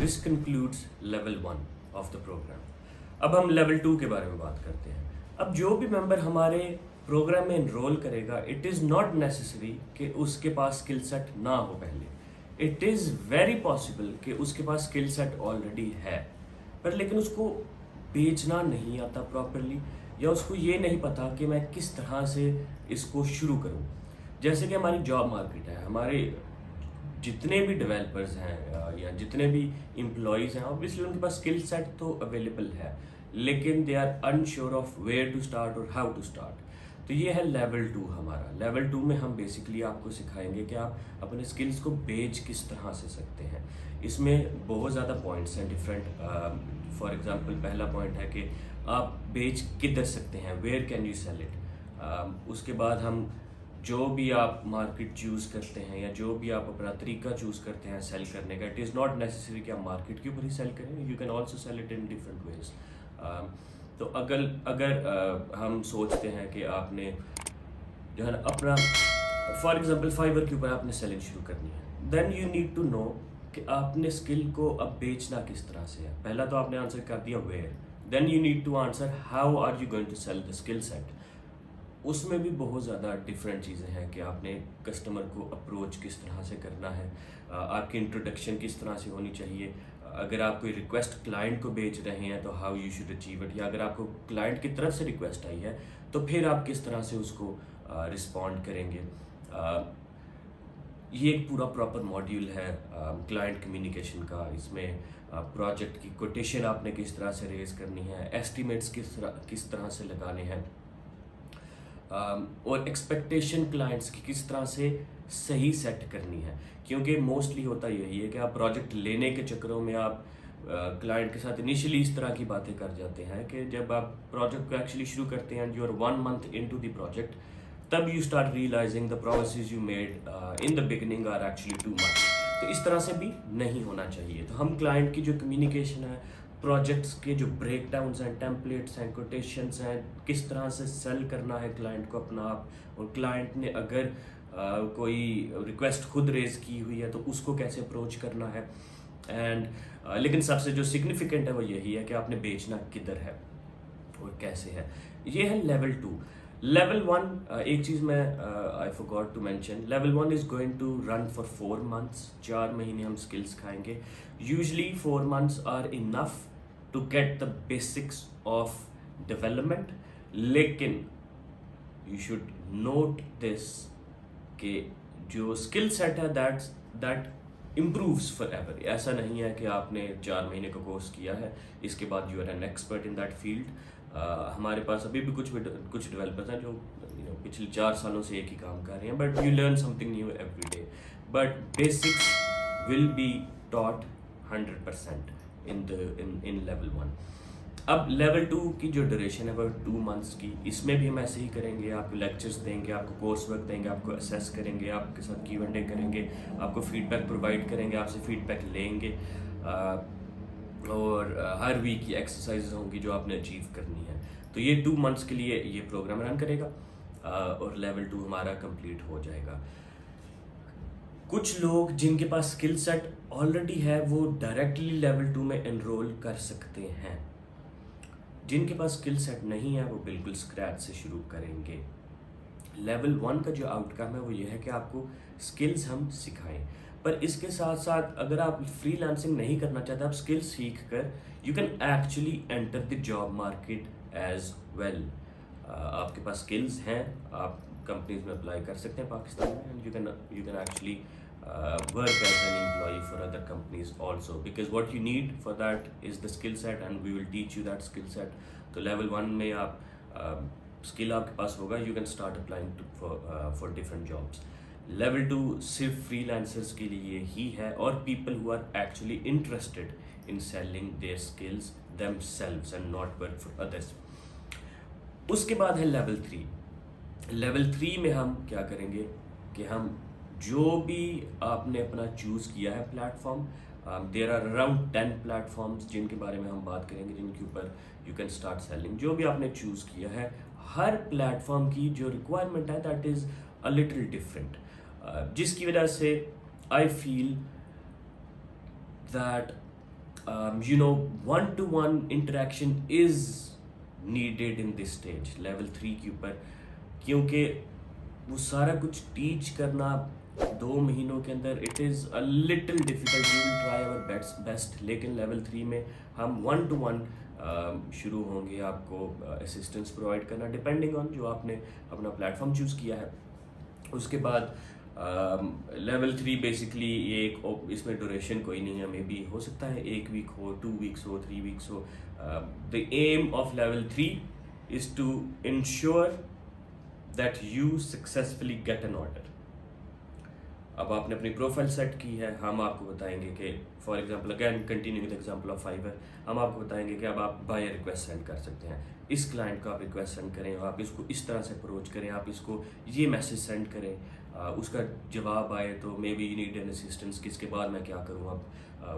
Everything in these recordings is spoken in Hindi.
This concludes level 1 of the program. अब हम लेवल 2 के बारे में बात करते हैं। अब जो भी मेंबर हमारे प्रोग्राम में इनरोल करेगा, इट इज़ नॉट नेसेसरी कि उसके पास स्किल सेट ना हो पहले। इट इज़ वेरी पॉसिबल कि उसके पास स्किल सेट ऑलरेडी है, पर लेकिन उसको बेचना नहीं आता प्रॉपरली, या उसको ये नहीं पता कि मैं किस तरह से इसको शुरू करूं। जैसे कि हमारी जॉब मार्केट है, हमारे जितने भी डेवलपर्स हैं या जितने भी एम्प्लॉयज़ हैं, ऑब्वियसली उनके पास स्किल सेट तो अवेलेबल है, लेकिन they are unsure of where to start और हाउ टू स्टार्ट। तो ये है लेवल 2 हमारा। लेवल 2 में हम बेसिकली आपको सिखाएंगे कि आप अपने स्किल्स को बेच किस तरह से सकते हैं। इसमें बहुत ज़्यादा पॉइंट्स हैं डिफरेंट। फॉर एग्जांपल पहला पॉइंट है कि आप बेच किधर सकते हैं, where can you sell it. उसके बाद हम जो भी आप मार्केट चूज़ करते हैं या जो भी आप अपना तरीका चूज़ करते हैं सेल करने का, इट इज़ नॉट नेसेसरी कि आप मार्केट के ऊपर ही सेल करें, you can also sell it in different ways. तो अगर हम सोचते हैं कि आपने जो है ना अपना फॉर एग्जांपल फाइवर के ऊपर आपने सेलिंग शुरू करनी है, then you need to know कि आपने स्किल को अब बेचना किस तरह से है। पहला तो आपने आंसर कर दिया where, then you need to answer how are you going to sell the skill set. उसमें भी बहुत ज़्यादा डिफरेंट चीज़ें हैं कि आपने कस्टमर को अप्रोच किस तरह से करना है, आपकी इंट्रोडक्शन किस तरह से होनी चाहिए। अगर आप कोई रिक्वेस्ट क्लाइंट को भेज रहे हैं तो how you should achieve it, या अगर आपको क्लाइंट की तरफ से रिक्वेस्ट आई है तो फिर आप किस तरह से उसको रिस्पॉन्ड करेंगे। ये एक पूरा प्रॉपर मॉड्यूल है क्लाइंट कम्युनिकेशन का। इसमें प्रोजेक्ट की कोटेशन आपने किस तरह से रेज करनी है, एस्टिमेट्स किस तरह से लगाने हैं, और एक्सपेक्टेशन क्लाइंट्स की किस तरह से सही सेट करनी है। क्योंकि मोस्टली होता यही है कि आप प्रोजेक्ट लेने के चक्करों में आप क्लाइंट के साथ इनिशियली इस तरह की बातें कर जाते हैं कि जब आप प्रोजेक्ट को एक्चुअली शुरू करते हैं, you are 1 month into the project, तब you start realizing the promises you made in the beginning are actually too much. तो इस तरह से भी नहीं होना चाहिए। तो हम क्लाइंट की जो कम्युनिकेशन है, प्रोजेक्ट्स के जो ब्रेक डाउन्स हैं, टेम्पलेट्स हैं, कोटेशंस हैं, किस तरह से सेल करना है क्लाइंट को अपना आप, और क्लाइंट ने अगर कोई रिक्वेस्ट खुद रेज की हुई है तो उसको कैसे अप्रोच करना है। एंड लेकिन सबसे जो सिग्निफिकेंट है वो यही है कि आपने बेचना किधर है और कैसे है। ये है लेवल 2। लेवल 1, एक चीज़ मैं I forgot to mention, level 1 is going to run for 4 months। 4 महीने हम स्किल्स खाएंगे। Usually 4 months are enough to get the basics of development, लेकिन यू शुड नोट दिस कि जो स्किल सेट है दैट इम्प्रूव्स फॉर एवर। ऐसा नहीं है कि आपने 4 महीने का कोर्स किया है, इसके बाद you are an expert in that field. हमारे पास अभी भी कुछ डेवलपर्स हैं जो पिछले 4 सालों से एक ही काम कर रहे हैं, but you learn something new every day. But basics will be taught 100% in level 1। अब लेवल 2 की जो ड्यूरेशन है वो 2 months की, इसमें भी हम ऐसे ही करेंगे। आपको लेक्चर्स देंगे, आपको कोर्स वर्क देंगे, आपको असेस करेंगे, आपके साथ Q&A करेंगे, आपको फीडबैक प्रोवाइड करेंगे, आपसे फीडबैक लेंगे, और हर वीक की एक्सरसाइज होंगी जो आपने अचीव करनी है। तो ये 2 months के लिए ये प्रोग्राम रन करेगा और लेवल 2 हमारा कंप्लीट हो जाएगा। कुछ लोग जिनके पास स्किल सेट ऑलरेडी है वो डायरेक्टली लेवल 2 में एनरोल कर सकते हैं। जिनके पास स्किल सेट नहीं है वो बिल्कुल स्क्रैच से शुरू करेंगे। लेवल 1 का जो आउटकम है वो ये है कि आपको स्किल्स हम सिखाएं, पर इसके साथ साथ अगर आप फ्रीलांसिंग नहीं करना चाहते, आप स्किल्स सीख कर you can actually enter the job market as well. आपके पास स्किल्स हैं, आप कंपनीज में अप्लाई कर सकते हैं पाकिस्तान में, and you can actually work as an employee for other companies also, because what you need for that is the skill set and we will teach you that skill set. तो level 1 में आप स्किल आपके पास होगा, you can start applying for different jobs. Level 2 सिर्फ फ्रीलांसर्स के लिए ही है, और people who are actually interested in selling their skills themselves and not work for others. उसके बाद है लेवल 3। लेवल 3 में हम क्या करेंगे कि हम जो भी आपने अपना चूज़ किया है platform, there are around 10 platforms जिनके बारे में हम बात करेंगे, जिनके ऊपर यू कैन स्टार्ट सेलिंग। जो भी आपने चूज़ किया है, हर प्लेटफॉर्म की जो रिक्वायरमेंट है that is a little different, जिसकी वजह से I feel that one-to-one interaction is needed in this stage level 3 के ऊपर, क्योंकि वो सारा कुछ टीच करना 2 महीनों के अंदर it is a little difficult. We will try our best, लेकिन लेवल 3 में हम 1-to-1 शुरू होंगे आपको असिस्टेंस प्रोवाइड करना डिपेंडिंग ऑन जो आपने अपना प्लेटफॉर्म चूज़ किया है. उसके बाद लेवल 3 बेसिकली ये एक, इसमें ड्यूरेशन कोई नहीं है, मे बी हो सकता है 1 वीक हो, 2 वीक्स हो, 3 वीक्स हो. The aim of level 3 is to ensure that you successfully get an order. अब आपने अपनी प्रोफाइल सेट की है, हम आपको बताएंगे कि for example again continue with example of Fiverr, हम आपको बताएंगे कि अब आप बाय रिक्वेस्ट सेंड कर सकते हैं. इस क्लाइंट को आप रिक्वेस्ट सेंड करें, आप इसको इस तरह से अप्रोच करें, आप इसको ये मैसेज सेंड करें, उसका जवाब आए तो may be you need an assistance, किसके बाद मैं क्या करूँ, अब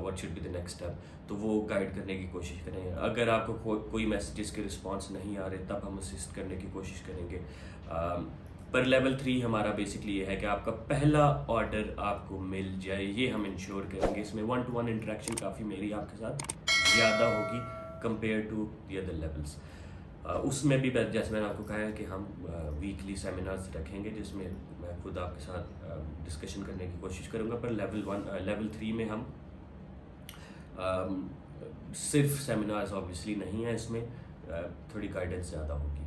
what should be the next step, तो वो गाइड करने की कोशिश करें. अगर आपको कोई मैसेजेस के रिस्पॉन्स नहीं आ रहे तब हम असिस्ट करने की कोशिश करेंगे. पर लेवल 3 हमारा बेसिकली ये है कि आपका पहला ऑर्डर आपको मिल जाए, ये हम इंश्योर करेंगे. इसमें 1-to-1 इंटरेक्शन काफ़ी मेरी आपके साथ ज़्यादा होगी compare to the other levels. उसमें भी जैसे मैंने आपको कहा है कि हम वीकली सेमिनार्स रखेंगे जिसमें मैं खुद आपके साथ डिस्कशन करने की कोशिश करूँगा. पर लेवल 3 में हम सिर्फ सेमिनार्स ऑब्वियसली नहीं है, इसमें थोड़ी गाइडेंस ज़्यादा होगी.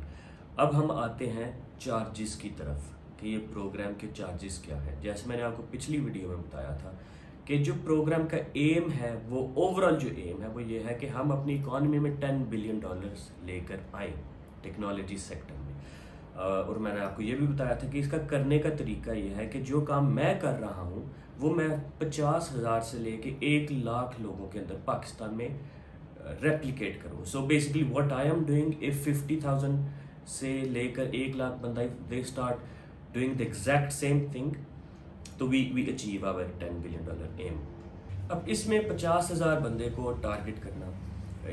अब हम आते हैं चार्जेस की तरफ कि ये प्रोग्राम के चार्जेस क्या है. जैसे मैंने आपको पिछली वीडियो में बताया था कि जो प्रोग्राम का एम है, वो ओवरऑल जो एम है वो ये है कि हम अपनी इकॉनमी में $10 बिलियन लेकर आए टेक्नोलॉजी सेक्टर में. और मैंने आपको ये भी बताया था कि इसका करने का तरीका ये है कि जो काम मैं कर रहा हूँ वो मैं 50,000 से लेके 1 लाख लोगों के अंदर पाकिस्तान में रेप्लिकेट करूँ. So basically what I am doing, if 50,000 से लेकर 1 लाख बंदा they start doing the exact same thing, तो वी अचीव आवर $10 बिलियन एम. अब इसमें 50,000 बंदे को टारगेट करना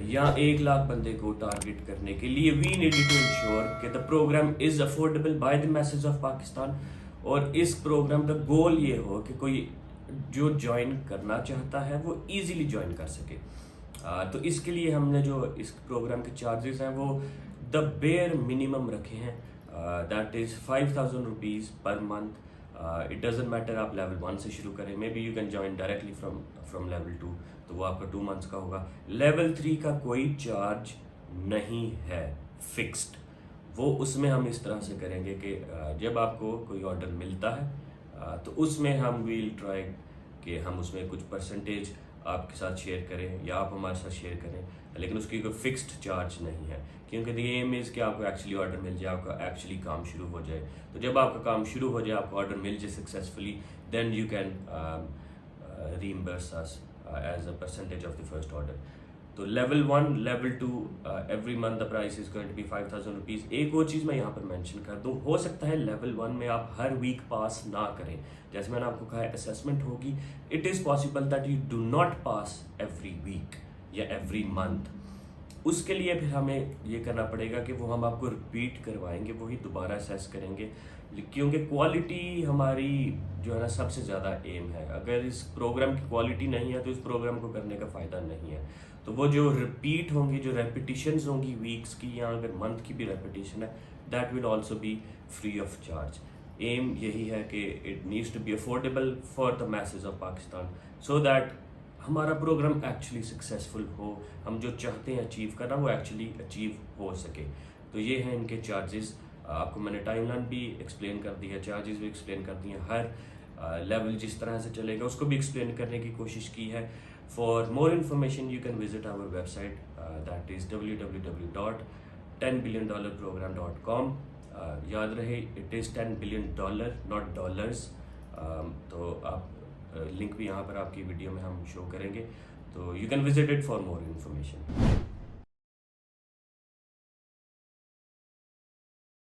या 1 लाख बंदे को टारगेट करने के लिए वी नीडेड टू इंश्योर कि the program is affordable by the masses of Pakistan. और इस प्रोग्राम का गोल ये हो कि कोई जो ज्वाइन करना चाहता है वो इजीली ज्वाइन कर सके. तो इसके लिए हमने जो इस प्रोग्राम के चार्जेस हैं वो द बेयर मिनिमम रखे हैं, that is 5,000 rupees per month. It doesn't matter आप लेवल 1 से शुरू करें, may be you can join directly from level 2, तो वो आपका 2 मंथ्स का होगा. लेवल 3 का कोई चार्ज नहीं है फिक्स्ड. वो उसमें हम इस तरह से करेंगे कि जब आपको कोई ऑर्डर मिलता है तो उसमें हम विल ट्राई कि हम उसमें कुछ परसेंटेज आपके साथ शेयर करें या आप हमारे साथ शेयर करें, लेकिन उसकी कोई फिक्स्ड चार्ज नहीं है, क्योंकि द एम इज़ कि आपको एक्चुअली ऑर्डर मिल जाए, आपका एक्चुअली काम शुरू हो जाए. तो जब आपका काम शुरू हो जाए, आपको ऑर्डर मिल जाए successfully, then you can reimburse us as a percentage of the first order. तो level 1, level 2 every month the price is going to be 5,000 rupees. एक और चीज़ मैं यहाँ पर मेंशन कर दूँ, हो सकता है लेवल 1 में आप हर वीक पास ना करें. जैसे मैंने आपको कहा है असेसमेंट होगी, it is possible that you do not pass every week या एवरी मंथ. उसके लिए फिर हमें ये करना पड़ेगा कि वो हम आपको रिपीट करवाएंगे, वही दोबारा असेस करेंगे, क्योंकि क्वालिटी हमारी जो है ना सबसे ज़्यादा एम है. अगर इस प्रोग्राम की क्वालिटी नहीं है तो इस प्रोग्राम को करने का फ़ायदा नहीं है. तो वो जो रिपीट होंगी, जो रेपिटिशंस होंगी वीक्स की या अगर मंथ की भी रेपिटेशन है, that will also be free of charge. Aim यही है कि it needs to be affordable for the masses of Pakistan, so that हमारा प्रोग्राम एक्चुअली सक्सेसफुल हो, हम जो चाहते हैं अचीव करना वो एक्चुअली अचीव हो सके. तो ये हैं इनके चार्जेस. आपको मैंने टाइमलाइन भी एक्सप्लेन कर दी है, चार्जेस भी एक्सप्लेन कर दी हैं, हर लेवल जिस तरह से चलेगा उसको भी एक्सप्लेन करने की कोशिश की है. For more information you can visit our website, that is www.10billionprogram.com. याद रहे it is $10 billion, not dollars. तो आप लिंक भी यहाँ पर आपकी वीडियो में हम शो करेंगे, तो you can visit it for more information.